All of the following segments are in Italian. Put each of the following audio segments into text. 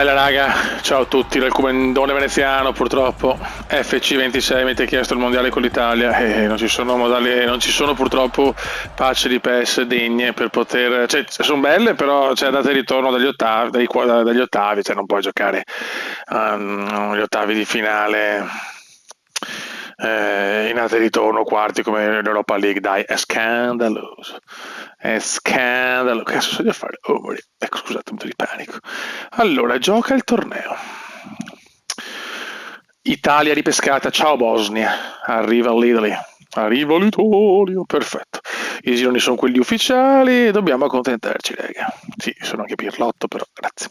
Bella raga, ciao a tutti, dal Comandone veneziano. Purtroppo FC26 mi ha chiesto il mondiale con l'Italia e non ci sono non ci sono purtroppo patch di PES degne per poter, cioè sono belle però c'è andata e ritorno dagli ottavi, cioè non puoi giocare gli ottavi di finale in andata e ritorno, quarti come l'Europa League, dai, è scandaloso. È scandalo. Che cazzo so di fare? Oh, ecco, scusate, un po' di panico. Allora, gioca il torneo. Italia ripescata, ciao Bosnia. Arriva l'Italy. Arriva l'Italia, perfetto. I gironi sono quelli ufficiali e dobbiamo accontentarci, raga. Sì, sono anche Pirlotto, però grazie.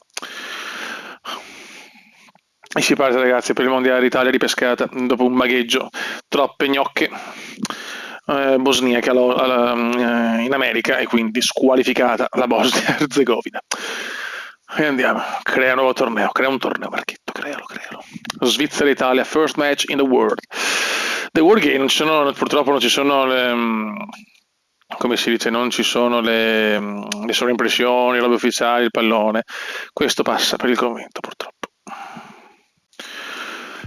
E si parte, ragazzi, per il mondiale d'Italia ripescata dopo un magheggio, troppe gnocche bosniache in America e quindi squalificata la Bosnia-Herzegovina. E andiamo, crea un nuovo torneo, crea un torneo, Marchetto, crealo. Svizzera-Italia, first match in the world. The World Game, purtroppo non ci sono come si dice, non ci sono le sovraimpressioni, le robe ufficiali, il pallone. Questo passa per il commento, purtroppo.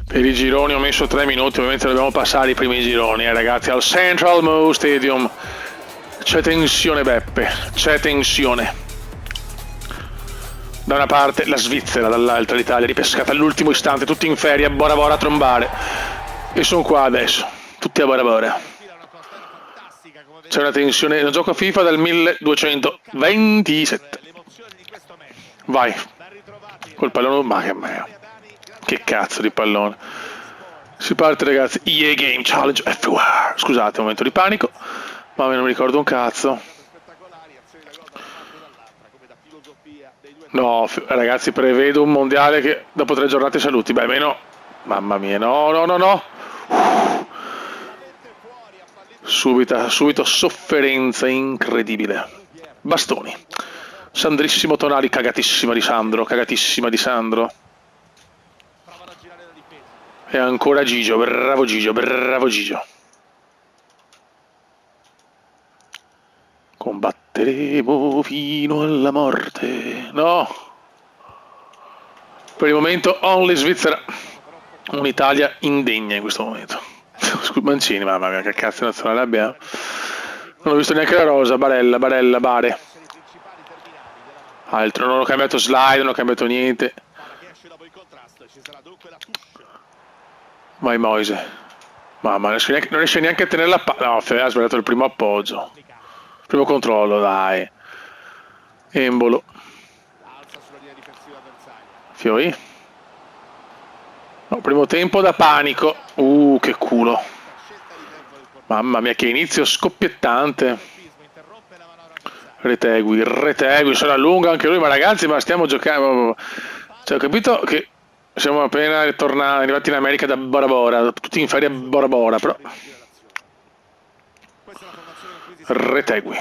Per i gironi ho messo 3 minuti, ovviamente dobbiamo passare i primi gironi, ragazzi, al Central Mo Stadium. C'è tensione, Beppe, c'è tensione. Da una parte la Svizzera, dall'altra l'Italia, ripescata all'ultimo istante, tutti in ferie, a Bora Bora a trombare. E sono qua adesso, tutti a Bora Bora. C'è una tensione, non gioco a FIFA dal 1227. Vai, col pallone, ma che cazzo di pallone. Si parte, ragazzi. EA Game Challenge F1. Scusate, un momento di panico, ma non mi ricordo un cazzo. No, ragazzi, prevedo un mondiale che dopo 3 giornate saluti. Beh, meno. Mamma mia, no. Subito sofferenza incredibile. Bastoni. Sandrissimo Tonali, cagatissima di Sandro. E ancora Gigio, bravo Gigio. Combatteremo fino alla morte. No! Per il momento only Svizzera. Un'Italia indegna in questo momento. Mancini, mamma mia, che cazzo nazionale abbiamo. Non ho visto neanche la rosa, Barella, Bare. Altro, non ho cambiato slide, non ho cambiato niente. Vai Moise. Mamma, non riesce neanche a tenere la palla. No, ha sbagliato il primo appoggio. Primo controllo, dai. Embolo. Fiori. No, primo tempo da panico. Che culo. Mamma mia, che inizio scoppiettante. Retegui, sarà lungo anche lui, ma ragazzi, ma stiamo giocando. Cioè, ho capito che siamo appena arrivati in America da Bora Bora, tutti in ferie a Bora Bora, però. Retegui.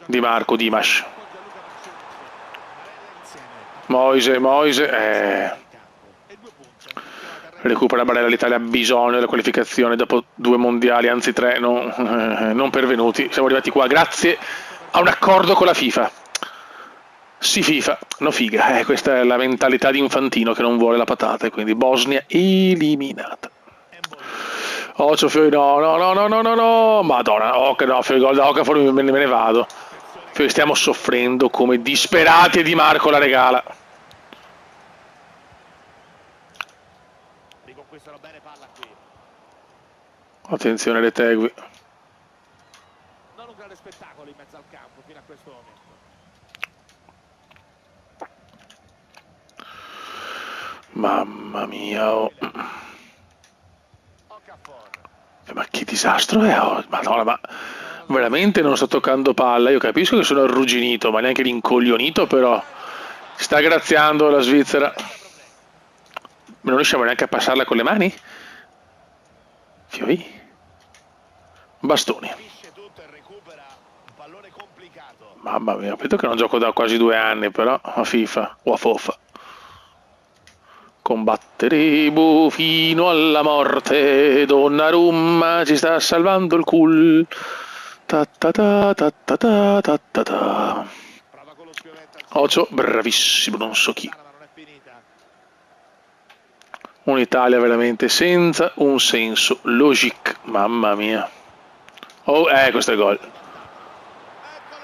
Di Marco, Dimash. Moise. Recupera Barella, l'Italia ha bisogno della qualificazione dopo 2 mondiali, anzi 3 non pervenuti. Siamo arrivati qua grazie a un accordo con la FIFA. Sì, FIFA, no figa. Questa è la mentalità di Infantino che non vuole la patata, e quindi Bosnia eliminata. Ocio Fiori, no. Madonna, no, Fiori gol da Okafor, me ne vado. Fiori, stiamo soffrendo come disperati e Di Marco la regala. Attenzione Retegui. Non un grande spettacolo in mezzo al campo fino a questo momento. Mamma mia, oh. Ma che disastro è? Oh, Madonna, ma veramente non sto toccando palla. Io capisco che sono arrugginito, ma neanche rincoglionito, però sta graziando la Svizzera. Non riusciamo neanche a passarla con le mani? Fiori? Bastoni. Mamma mia, vedo che non gioco da quasi 2 anni, però a FIFA o a Fofa. Combatteremo fino alla morte, Donnarumma ci sta salvando il cul. Ta ta ta ta ta ta ta ta. Ocio, bravissimo, non so chi. Un'Italia veramente senza un senso. Logic, mamma mia. Oh, questo è gol.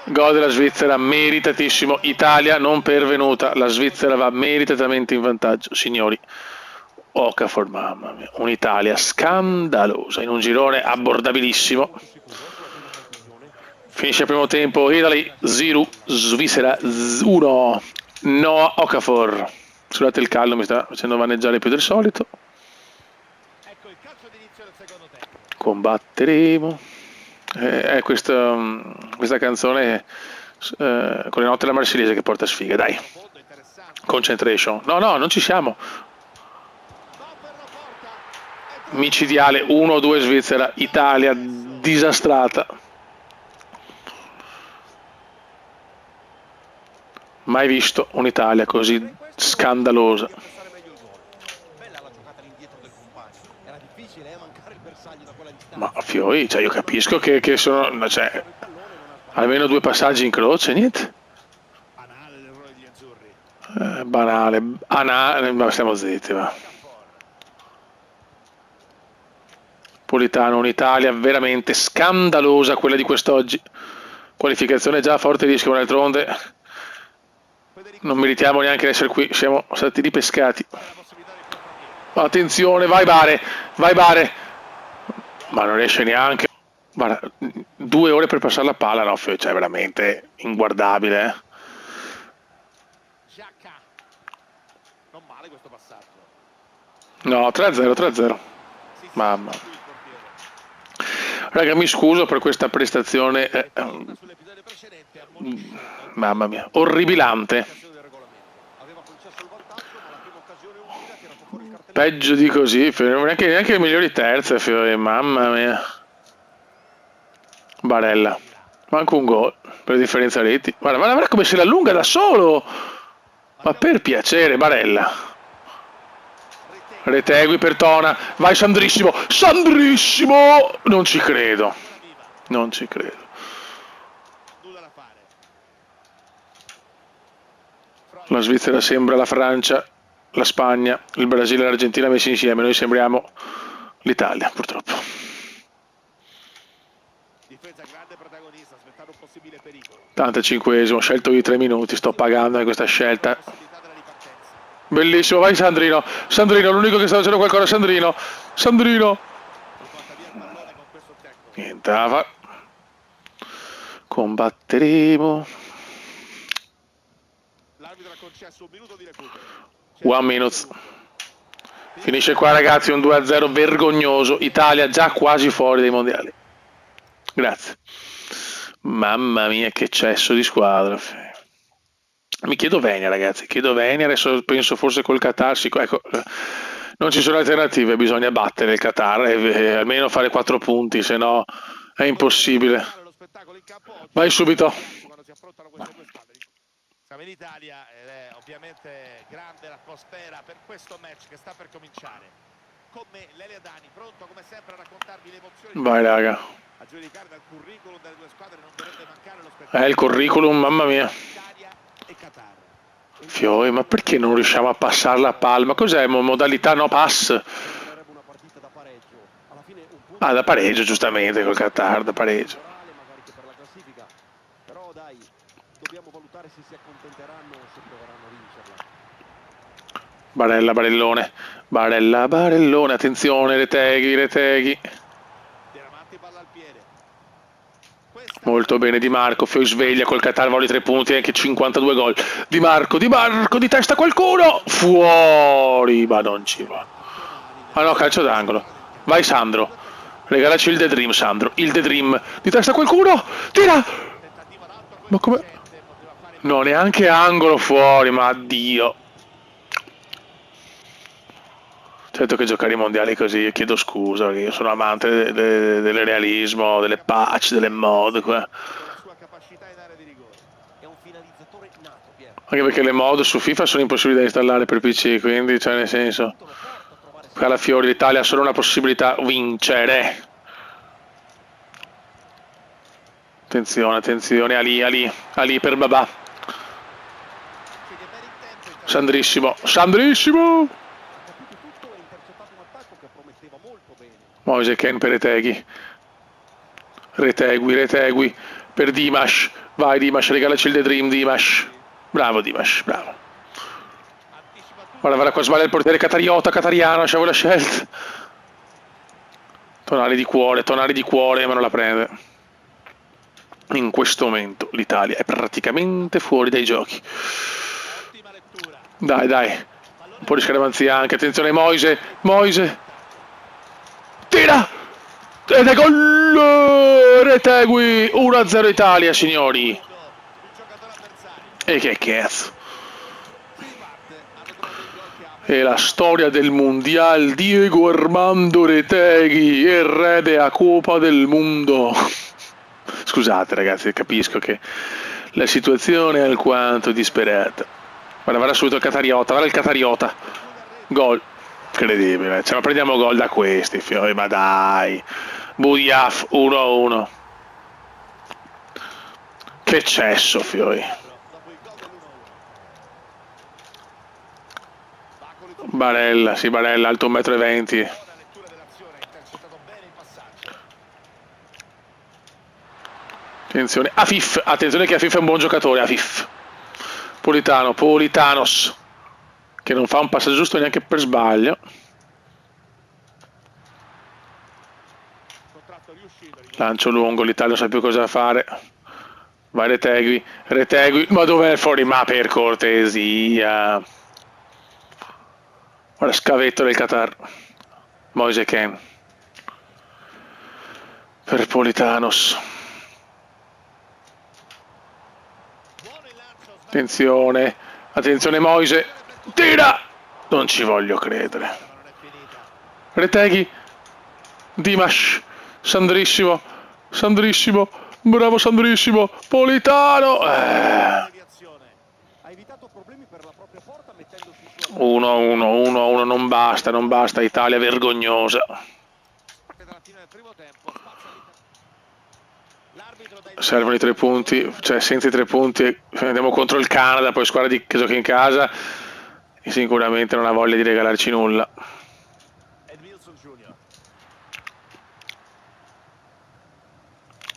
Gol della Svizzera, meritatissimo. Italia non pervenuta. La Svizzera va meritatamente in vantaggio, signori. Okafor, mamma mia. Un'Italia scandalosa in un girone abbordabilissimo. Finisce il primo tempo, Italy 0, Svizzera 1. Noah Okafor. Scusate il caldo, mi sta facendo vaneggiare più del solito. Combatteremo. Questa canzone con le note della Marsigliese che porta sfiga, dai. Concentration. No, non ci siamo. Micidiale 1-2 Svizzera, Italia disastrata. Mai visto un'Italia così scandalosa. Ma Fiori, cioè io capisco che sono, cioè, almeno 2 passaggi in croce, niente. Banale, ma stiamo zitti, va. Politano, un'Italia veramente scandalosa quella di quest'oggi. Qualificazione già a forte rischio, ma d'altronde non meritiamo neanche di essere qui, siamo stati ripescati. Attenzione, vai Bare. Ma non riesce neanche. Guarda, 2 ore per passare la palla, no, cioè veramente inguardabile. No, 3-0. Mamma. Raga, mi scuso per questa prestazione. Mamma mia, orribilante. Peggio di così, neanche le migliori terze, Fiori, mamma mia. Barella, manco un gol per differenza reti. Guarda come se la allunga da solo. Ma per piacere, Barella. Retegui per Tona, vai Sandrissimo. Non ci credo. La Svizzera sembra la Francia, la Spagna, il Brasile e l'Argentina messi insieme, noi sembriamo l'Italia, purtroppo. Tanto 5esimo, ho scelto i 3 minuti, sto pagando questa scelta. Bellissimo, vai Sandrino, l'unico che sta facendo qualcosa, Sandrino. Niente, combatteremo. 1 minute. Finisce qua ragazzi, un 2-0 vergognoso, Italia già quasi fuori dai mondiali. Grazie. Mamma mia che cesso di squadra. Mi chiedo Venia ragazzi, adesso penso forse col Qatar, ecco, non ci sono alternative, bisogna battere il Qatar e almeno fare 4 punti, se no è impossibile. Vai subito. Siamo in Italia ed è ovviamente grande l'atmosfera per questo match che sta per cominciare. Con me Lelia Dani, pronto come sempre a raccontarvi le emozioni. Vai raga. A giudicare dal curriculum delle 2 squadre non dovrebbe mancare lo spettacolo. Il curriculum, mamma mia. Italia e Qatar. Fiori, ma perché non riusciamo a passare la palma? Cos'è? Modalità no pass? Ah, da pareggio giustamente col Qatar, da pareggio. Però dai, dobbiamo valutare se si accontenteranno o se proveranno a vincerla. Barellone, attenzione, Reteghi. Molto bene Di Marco, Fiori sveglia col Qatar, volley 3 punti, anche 52 gol. Di Marco, di testa qualcuno, fuori, ma non ci va. Ah no, calcio d'angolo. Vai Sandro, regalaci il The Dream Sandro, il The Dream, di testa qualcuno, tira! Ma come? No, neanche angolo fuori, ma addio. Certo che giocare i mondiali così, io chiedo scusa, perché io sono amante del realismo, delle patch, delle mod. Anche perché le mod su FIFA sono impossibili da installare per PC, quindi, cioè, nel senso, Calafiori, l'Italia ha solo una possibilità, vincere. Attenzione, Ali per Babà. Sandrissimo, Sandrissimo! Moise Kean per Retegui. Retegui per Dimash. Vai Dimash, regalaci il The Dream Dimash. Bravo Dimash, bravo. Guarda qua, sbaglia il portiere Catariano, c'avevo la scelta. Tonali di cuore, ma non la prende. In questo momento l'Italia è praticamente fuori dai giochi. Dai, un po' di scaramanzia anche, attenzione Moise, tira! Ed è gol! Retegui, 1-0 Italia, signori. E che cazzo. E la storia del Mondial, Diego Armando Retegui, il re della Coppa del Mondo. Scusate ragazzi, capisco che la situazione è alquanto disperata. Guarda subito il Catariota, gol, incredibile, ma prendiamo gol da questi, fioi, ma dai, Budiaf 1-1, che cesso, fioi. Barella, alto 1,20 m. Attenzione, Afif, attenzione che Afif è un buon giocatore, Afif. Politanos, che non fa un passaggio giusto neanche per sbaglio. Lancio lungo, l'Italia non sa più cosa fare. Vai Retegui, ma dov'è il fuori? Ma per cortesia. Guarda, scavetto del Qatar. Moise Kean. Per Politanos. Attenzione Moise, tira! Non ci voglio credere. Retegui, Dimash, Sandrissimo, bravo Sandrissimo, Politano! 1-1, non basta, Italia vergognosa. Servono i 3 punti, cioè senza i 3 punti andiamo contro il Canada, poi squadra che gioca in casa e sicuramente non ha voglia di regalarci nulla.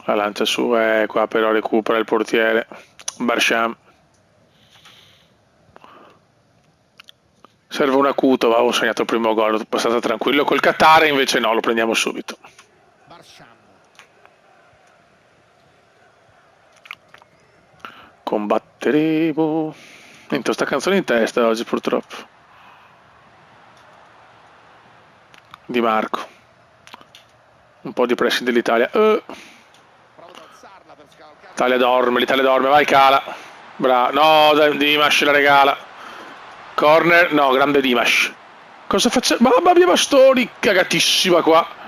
La lancia su, qua però recupera il portiere Barsham. Serve un acuto, avevo segnato il primo gol, ho passato tranquillo col Qatar, invece no, lo prendiamo subito. Combatteremo. Niente, sta canzone in testa oggi purtroppo. Di Marco. Un po' di pressing dell'Italia. L'Italia dorme, vai Cala. Bravo, no, Dimash la regala. Corner, no, grande Dimash. Cosa faccio? Mamma mia, bastoni, cagatissima qua.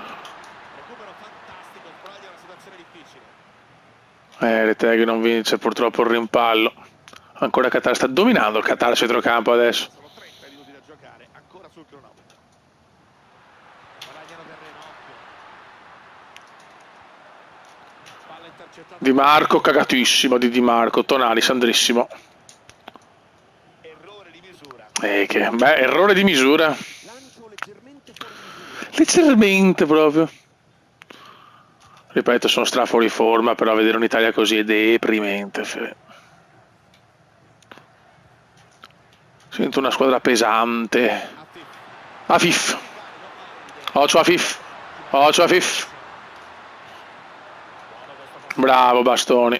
Retegui non vince purtroppo il rimpallo. Ancora Qatar, sta dominando il Qatar centrocampo adesso. Di Marco, cagatissimo di Marco, Tonali, Sandrissimo. Errore di misura. Leggermente proprio. Ripeto, sono stra fuori forma, però vedere un'Italia così è deprimente. Sento una squadra pesante. Afif. Occhio Afif. Bravo Bastoni.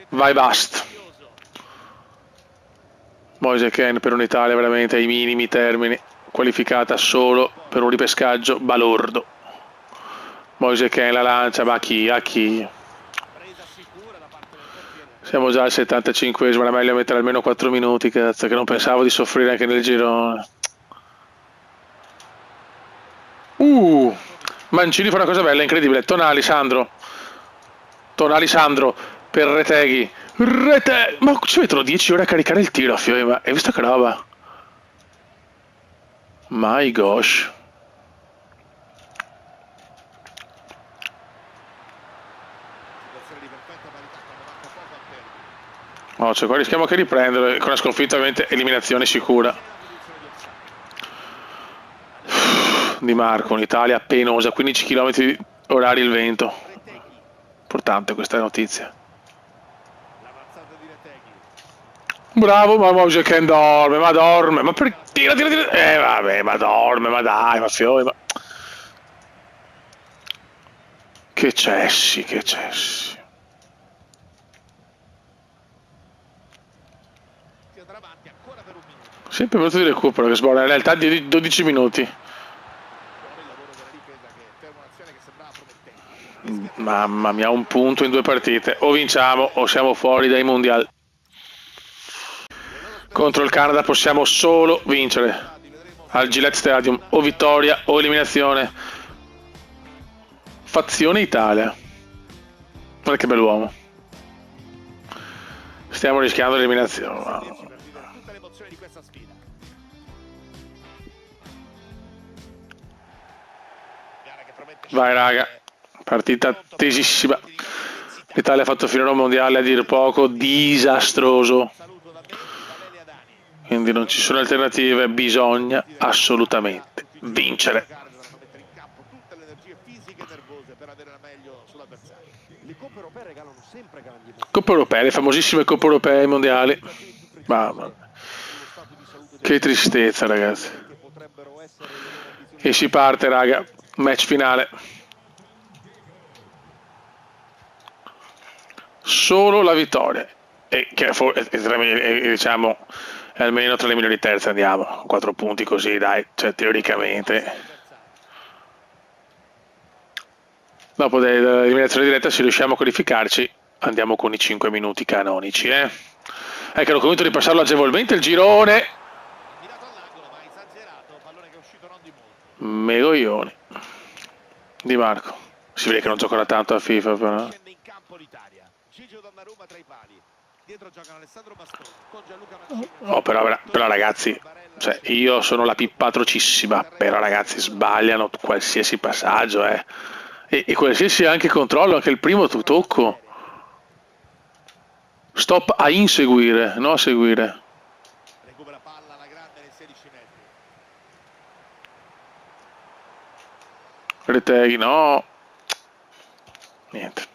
Vai Bast. Moise Kean per un'Italia veramente ai minimi termini, qualificata solo per un ripescaggio balordo. Moise Kean la lancia, ma a chi? Siamo già al 75esimo, era meglio mettere almeno 4 minuti, cazzo, che non pensavo di soffrire anche nel girone. Mancini fa una cosa bella, incredibile. Tonali Sandro per Retegui. Ma ci mettono 10 ore a caricare il tiro, figlio, ma hai visto che roba? My gosh. Oh, cioè qua rischiamo che riprendere con la sconfitta, ovviamente eliminazione sicura. Di Marco, un'Italia penosa, 15 km orari il vento. Importante questa notizia. Bravo, ma Moise che dorme, ma per... tira, vabbè, ma dorme, ma dai, ma fiori, ma... Che cessi, che cessi. Sempre minuto di recupero, che sborda, in realtà di 12 minuti. Mamma mia, un punto in 2 partite. O vinciamo o siamo fuori dai mondiali. Contro il Canada possiamo solo vincere. Al Gillette Stadium, o vittoria o eliminazione. Fazione Italia. Guarda che bell'uomo. Stiamo rischiando l'eliminazione. Vai raga, partita tesissima. L'Italia ha fatto finire un mondiale a dir poco disastroso. Quindi non ci sono alternative, bisogna assolutamente vincere. Coppe europee, le famosissime coppe europee mondiali. Mamma mia. Che tristezza, ragazzi. E si parte, raga. Match finale. Solo la vittoria. E che diciamo è almeno tra le migliori terze andiamo. 4 punti così, dai. Cioè, teoricamente. Dopo dell'eliminazione diretta, se riusciamo a qualificarci, andiamo con i 5 minuti canonici, Ecco, ero convinto di passarlo agevolmente il girone. Megoglioni. Di Marco. Si vede che non giocherà tanto a FIFA, però. Oh, però ragazzi, cioè, io sono la pippa atrocissima, però ragazzi sbagliano qualsiasi passaggio, E qualsiasi anche controllo, anche il primo tocco. Stop a inseguire, no a seguire. Recupera palla alla grande nei 16 metri. Reteghi, no. Niente.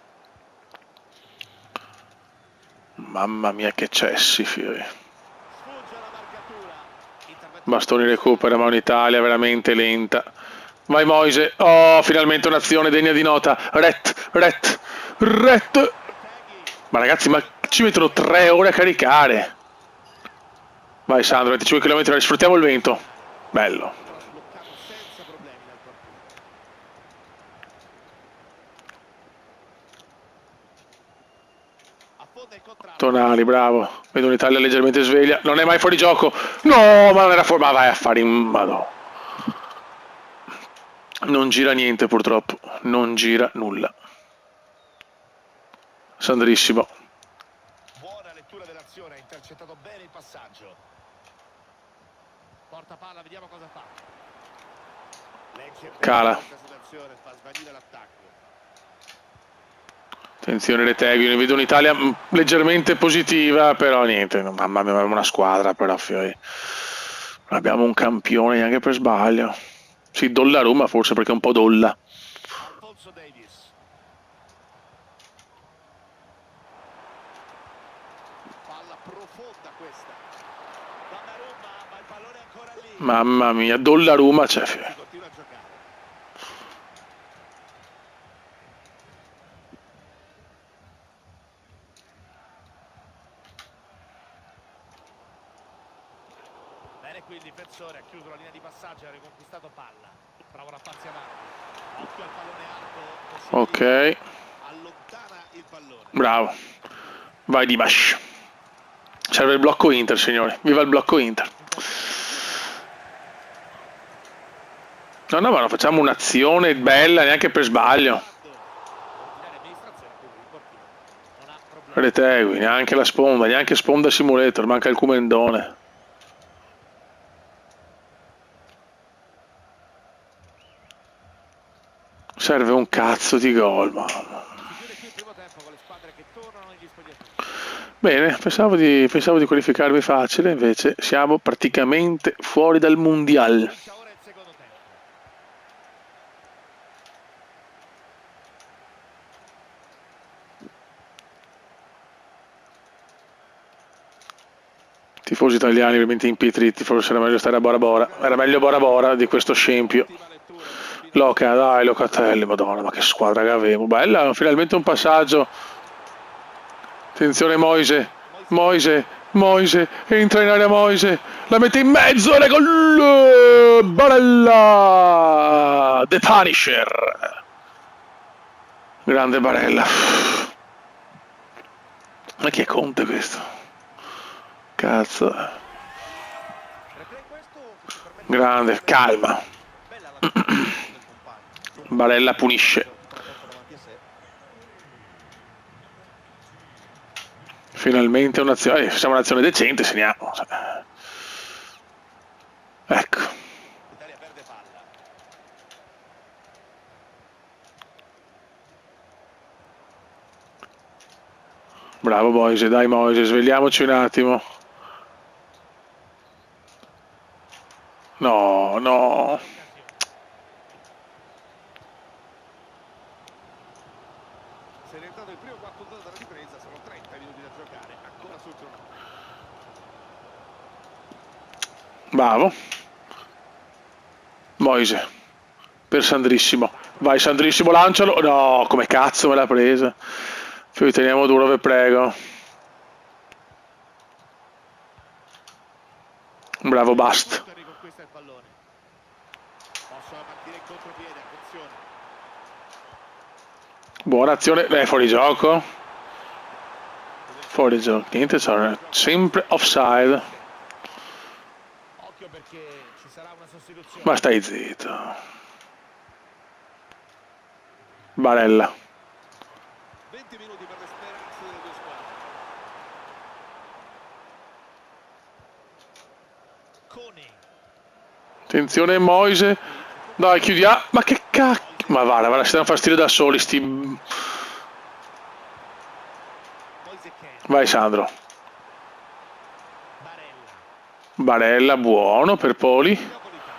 Mamma mia che cessi, fiori. Bastoni recupera, ma un'Italia veramente lenta. Vai Moise, oh, finalmente un'azione degna di nota. Ret. Ma ragazzi, ma ci mettono 3 ore a caricare. Vai Sandro, 25 km, sfruttiamo il vento. Bello. Tonali, bravo. Vedo un'Italia leggermente sveglia. Non è mai fuori gioco. No, ma non era fuori. Ma vai a fare in... Madonna. Non gira niente purtroppo. Non gira nulla. Sandrissimo. Buona lettura dell'azione, ha intercettato bene il passaggio. Porta palla, vediamo cosa fa. Cala. Attenzione Retegui, ne vedo un'Italia leggermente positiva, però niente, mamma mia, abbiamo una squadra però, fiori. Non abbiamo un campione neanche per sbaglio. Sì, Donnarumma forse perché è un po' dolla. Mamma mia, Donnarumma c'è, fiori. Qui il difensore ha chiuso la linea di passaggio e ha riconquistato palla. Prova a farsi avanti. Occhio al pallone alto. Ok. Allontana il pallone. Bravo. Vai Dimash. Serve il blocco Inter, signori. Viva il blocco Inter. No, ma non facciamo un'azione bella neanche per sbaglio. Retegui, neanche la sponda, neanche sponda simulator, manca il Cumendone. Serve un cazzo di gol, mamma. Bene, pensavo di qualificarmi facile, invece siamo praticamente fuori dal mondial. Comincia ora il secondo tempo. Tifosi italiani ovviamente impietriti, forse era meglio stare a Bora Bora. Era meglio Bora Bora di questo scempio. Ottima lettura del profilo Loca, difensivo. dai, Locatelli, madonna, ma che squadra che avevo. Bella, finalmente un passaggio. Attenzione Moise, Moise, Moise, entra in area Moise, la mette in mezzo e gol! Barella! The Punisher. Grande Barella. Ma chi è Conte questo? Cazzo. Replay questo che ci permette di Grande, vedere calma. bella l'anticipazione del compagno. Subito Barella punisce. tradotto davanti a sé. Finalmente un'azione. Siamo un'azione decente, segniamo. Ecco. L'Italia perde palla. Bravo Moise, dai Moise, svegliamoci un attimo. No, no. Se è rientrato il primo quarto d'ora della ripresa, sono 30 minuti da giocare, ancora sul cronometro. Bravo. Moise. Per Sandrissimo. Vai Sandrissimo, lancialo. No, come cazzo me l'ha presa. Poi teniamo duro, vi prego. Bravo Bast. Riconquista il pallone. Possono partire in contropiede, attenzione. Buona azione. Fuori gioco. Fuori gioco. Niente, sono sempre offside. Occhio perché ci sarà una sostituzione. Ma stai zitto. Barella. 20 minuti per le speranze delle due squadre. Coni. Attenzione Moise. Dai, chiudiamo. Ma che cacchio. Ma va, si danno fastidio da soli sti. Moise Ken. Vai Sandro. Barella. Barella, buono per Poli. Napolitano.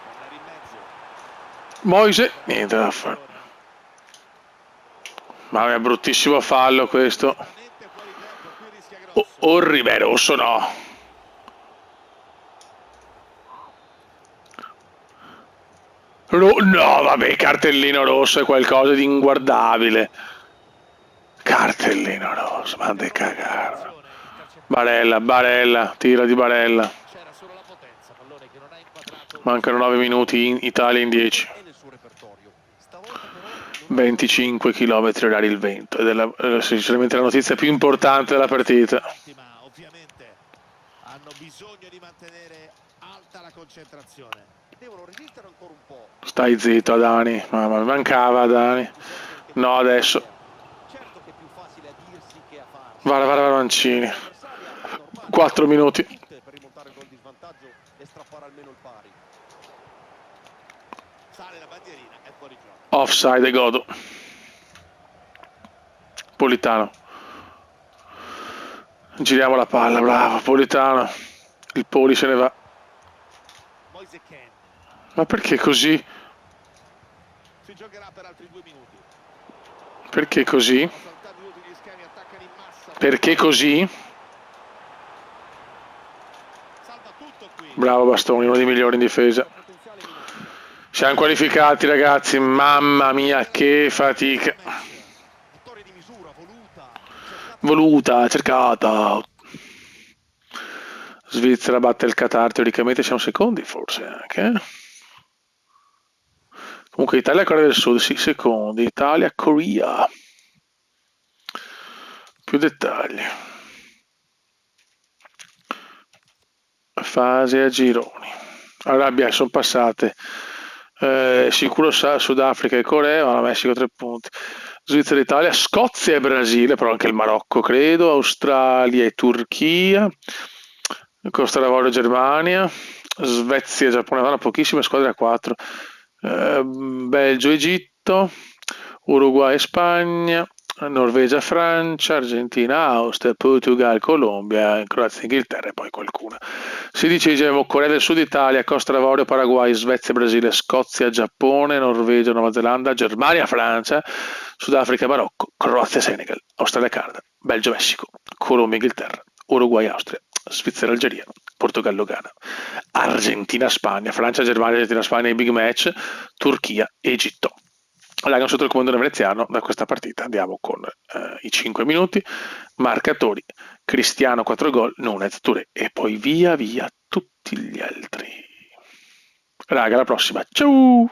Tornare in mezzo. Moise. Niente da fare. Ma è bruttissimo fallo questo. Veramente fuori tempo, qui rischia grosso. Orribè, rosso no. No, vabbè, cartellino rosso è qualcosa di inguardabile. Cartellino rosso, ma de cagare. Barella, Barella, tira di Barella. C'era solo la potenza, pallone che non ha inquadrato. Mancano 9 minuti, in Italia in 10. È nel suo repertorio. Stavolta però 25 km orari il vento. Ed è sinceramente la notizia più importante della partita. ottima, ovviamente. Hanno bisogno di mantenere alta la concentrazione. Devono resistere ancora un po'. Stai zitto Adani, mamma mi mancava Adani. No, adesso. Certo che è più facile a dirsi che a farsi. Vara Mancini. L'avversaria è normale. 4 minuti. Per rimontare il gol di svantaggio e strappare almeno il pari. Sale la bandierina, è fuori gioco. Offside e godo. Politano. Giriamo la palla, bravo Politano. Il Poli se ne va. Moise Ken. Ma perché così? Si giocherà per altri 2 minuti. Perché così? Sono saltati tutti gli schemi, attaccano in massa. Perché così? Salva tutto qui. Bravo Bastoni, uno dei migliori in difesa. Potenziale minore. Siamo qualificati ragazzi, mamma mia che fatica. Vittoria di misura, voluta. Voluta, cercata. Svizzera batte il Qatar, teoricamente siamo secondi forse anche. Comunque Italia e Corea del Sud, sì, secondi. Italia, Corea. Più dettagli. Fase a gironi. Arabia sono passate. Sicuro Sudafrica e Corea, ma Messico 3 punti. Svizzera, Italia, Scozia e Brasile, però anche il Marocco credo, Australia e Turchia, Costa d'Avorio e Germania, Svezia e Giappone, vanno pochissime squadre a 4, Belgio, Egitto, Uruguay e Spagna, Norvegia, Francia, Argentina, Austria, Portugal, Colombia, Croazia, Inghilterra e poi qualcuna. 16esimo, Corea del Sud, Italia, Costa d'Avorio, Paraguay, Svezia, Brasile, Scozia, Giappone, Norvegia, Nuova Zelanda, Germania, Francia, Sudafrica, Marocco, Croazia, Senegal, Australia, Canada, Belgio, Messico, Colombia, Inghilterra, Uruguay, Austria, Svizzera, Algeria, Portogallo, Ghana, Argentina, Spagna, Francia, Germania, Argentina, Spagna, i big match, Turchia, Egitto. Allora, sotto il comandone veneziano da questa partita andiamo con i 5 minuti, marcatori, Cristiano 4 gol, Nunez, Touré e poi via via tutti gli altri. Raga, alla prossima, ciao!